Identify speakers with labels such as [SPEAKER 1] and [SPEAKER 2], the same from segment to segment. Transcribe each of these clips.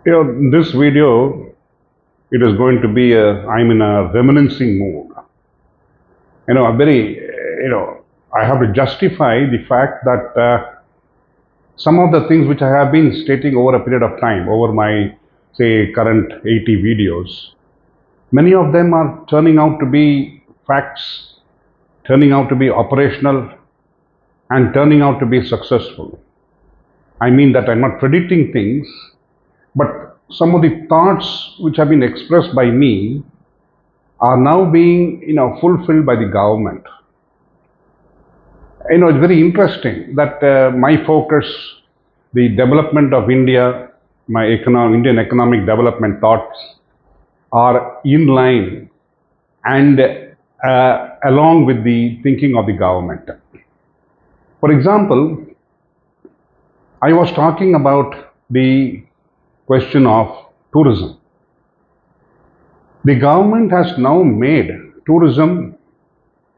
[SPEAKER 1] This video, it is going to be I'm in a reminiscing mood. A very, I have to justify the fact that some of the things which I have been stating over a period of time, over my, say, current 80 videos, many of them are turning out to be facts, turning out to be operational, and turning out to be successful. I mean that I'm not predicting things, but some of the thoughts which have been expressed by me are now being, fulfilled by the government. It's very interesting that my focus, the development of India, my Indian economic development thoughts are in line and along with the thinking of the government. For example, I was talking about the question of tourism. The government has now made tourism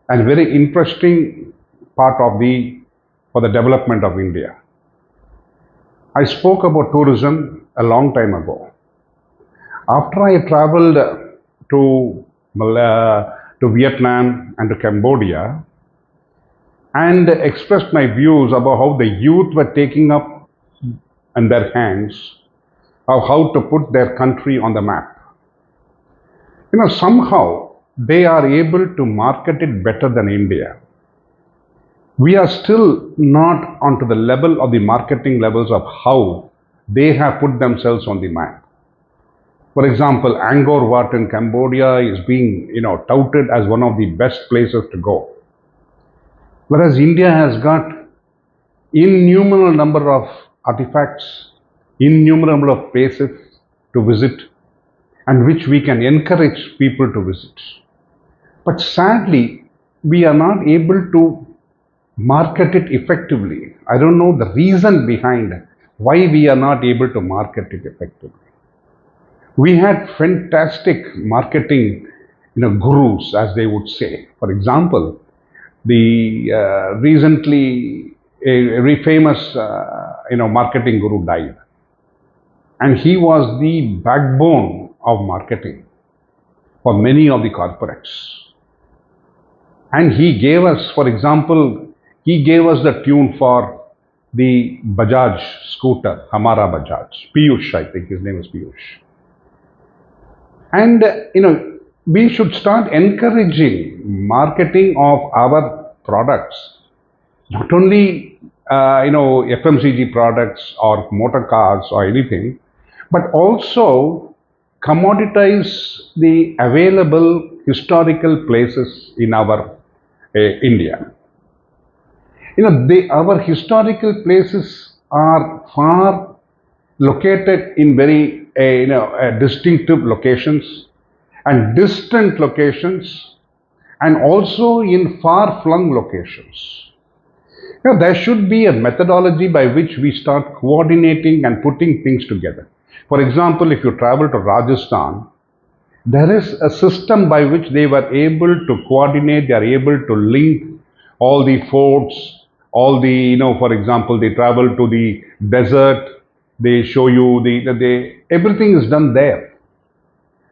[SPEAKER 1] a very interesting part for the development of India. I spoke about tourism a long time ago. After I traveled to Vietnam and to Cambodia and expressed my views about how the youth were taking up in their hands of how to put their country on the map. Somehow they are able to market it better than India. We are still not onto the level of the marketing levels of how they have put themselves on the map. For example, Angkor Wat in Cambodia is being, touted as one of the best places to go. Whereas India has got innumerable number of artifacts, innumerable number of places to visit, and which we can encourage people to visit. But sadly, we are not able to market it effectively. I don't know the reason behind why we are not able to market it effectively. We had fantastic marketing, gurus, as they would say. For example, the recently a very famous, marketing guru died, and he was the backbone of marketing for many of the corporates. And he gave us, for example, he gave us the tune for the Bajaj scooter, Hamara Bajaj. Piyush, I think his name is Piyush. And, we should start encouraging marketing of our products, not only, FMCG products or motor cars or anything, but also commoditize the available historical places in our India. Our historical places are far located in very distinctive locations and distant locations, and also in far-flung locations. There should be a methodology by which we start coordinating and putting things together. For example, if you travel to Rajasthan, there is a system by which they were able to coordinate, they are able to link all the forts, all the, for example, they travel to the desert, they show you everything is done there.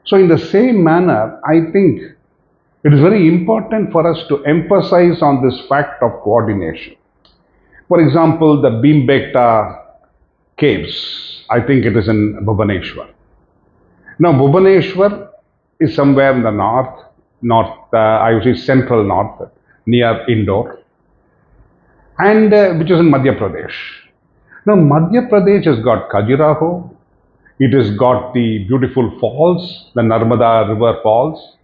[SPEAKER 1] So in the same manner, I think it is very important for us to emphasize on this fact of coordination. For example, the Bhimbekta caves, I think it is in Bhubaneswar. Now, Bhubaneswar is somewhere in the north, I would say central north, near Indore, and which is in Madhya Pradesh. Now, Madhya Pradesh has got Khajuraho, it has got the beautiful falls, the Narmada River falls.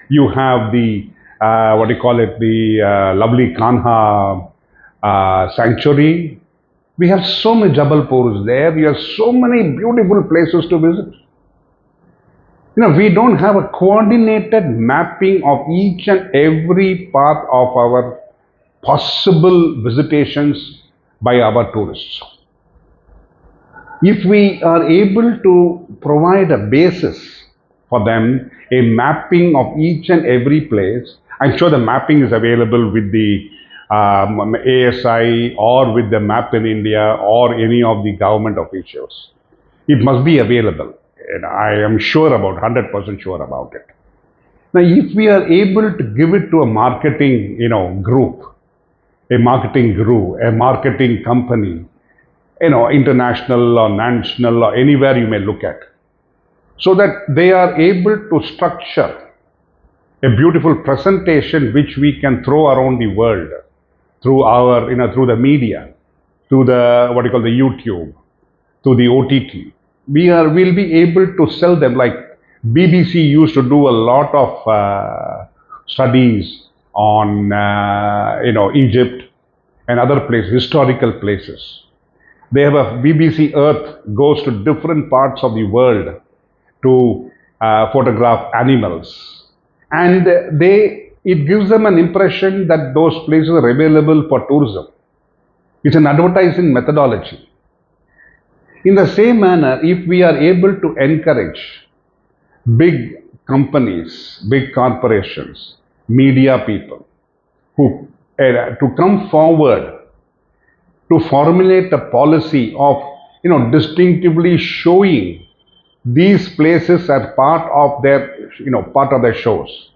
[SPEAKER 1] You have the, the lovely Kanha sanctuary. We have so many Jabalpurs there. We have so many beautiful places to visit. We don't have a coordinated mapping of each and every part of our possible visitations by our tourists. If we are able to provide a basis for them, a mapping of each and every place, I'm sure the mapping is available with the ASI or with the Map in India or any of the government officials. It must be available. And I am sure about 100% sure about it. Now, if we are able to give it to a marketing, group, a marketing group, a marketing company, international or national or anywhere you may look at, so that they are able to structure a beautiful presentation which we can throw around the world through our, through the media, through the, what you call the YouTube, through the OTT. We'll be able to sell them like BBC used to do a lot of studies on, Egypt and other places, historical places. They have a BBC Earth goes to different parts of the world to photograph animals, and it gives them an impression that those places are available for tourism. It's an advertising methodology. In the same manner, if we are able to encourage big companies, big corporations, media people who to come forward to formulate a policy of distinctively showing these places as part of their shows.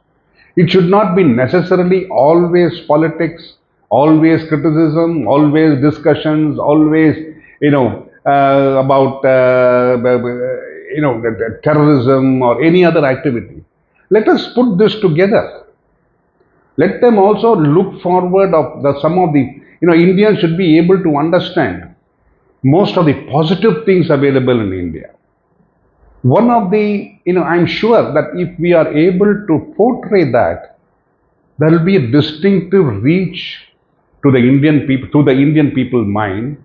[SPEAKER 1] It should not be necessarily always politics, always criticism, always discussions, always about terrorism or any other activity. Let us put this together. Let them also look forward of some of the Indians should be able to understand most of the positive things available in India. One of the, I'm sure that if we are able to portray that, there will be a distinctive reach to the Indian people's mind,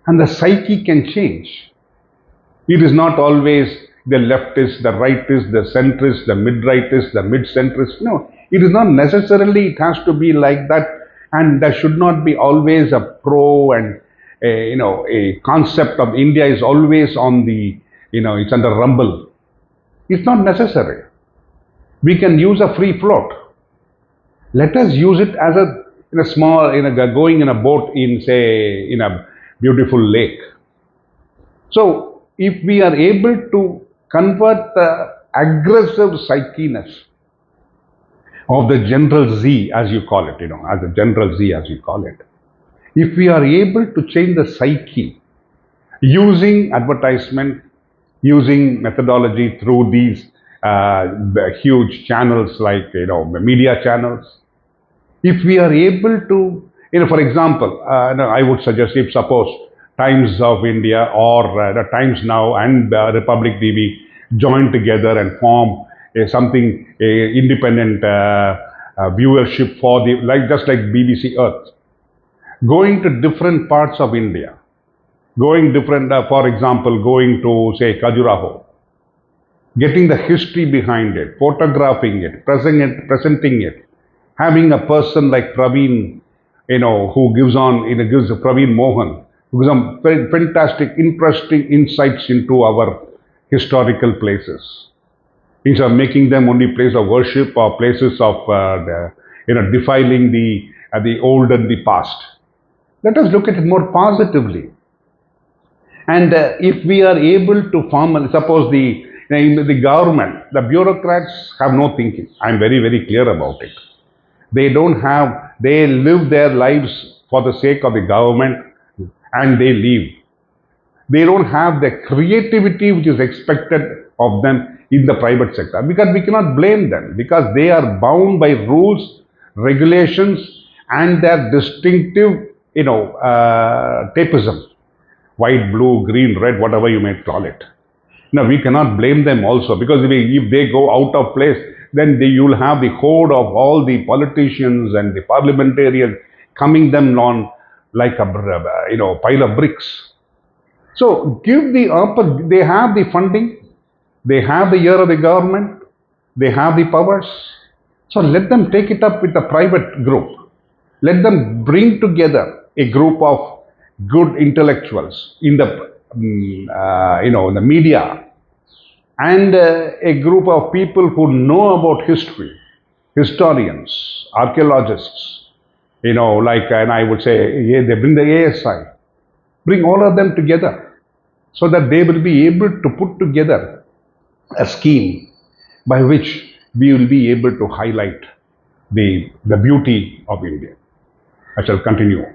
[SPEAKER 1] and the psyche can change. It is not always the leftist, the rightist, the centrist, the mid-rightist, the mid-centrist. No, it is not necessarily, it has to be like that, and there should not be always a pro and a concept of India is always on the, it's under rumble. It's not necessary. We can use a free float. Let us use it as going in a boat in a beautiful lake. So, if we are able to convert the aggressive psychiness of the general Z, as you call it, as a general Z, as you call it, if we are able to change the psyche using advertisement, using methodology through these huge channels like media channels, if we are able to, for example, I would suggest, if suppose Times of India or the Times Now and Republic TV join together and form something independent viewership for just like BBC Earth, going to different parts of India, for example, going to say Khajuraho, getting the history behind it, photographing it, presenting it, having a person like Praveen, who gives Praveen Mohan, who gives some very fantastic, interesting insights into our historical places, instead of making them only place of worship or places of defiling the old and the past. Let us look at it more positively. And if we are able to suppose the government, the bureaucrats have no thinking. I am very, very clear about it. They live their lives for the sake of the government and they leave. They don't have the creativity which is expected of them in the private sector, because we cannot blame them, because they are bound by rules, regulations, and their distinctive, tapeism, white, blue, green, red, whatever you may call it. Now, we cannot blame them also, because if they go out of place, then you'll have the horde of all the politicians and the parliamentarians coming them on like a pile of bricks. So they have the funding, they have the ear of the government, they have the powers. So let them take it up with a private group. Let them bring together a group of good intellectuals in the in the media, and a group of people who know about history, historians, archaeologists, and I would say they bring the ASI, bring all of them together. so that they will be able to put together a scheme by which we will be able to highlight the beauty of India. I shall continue.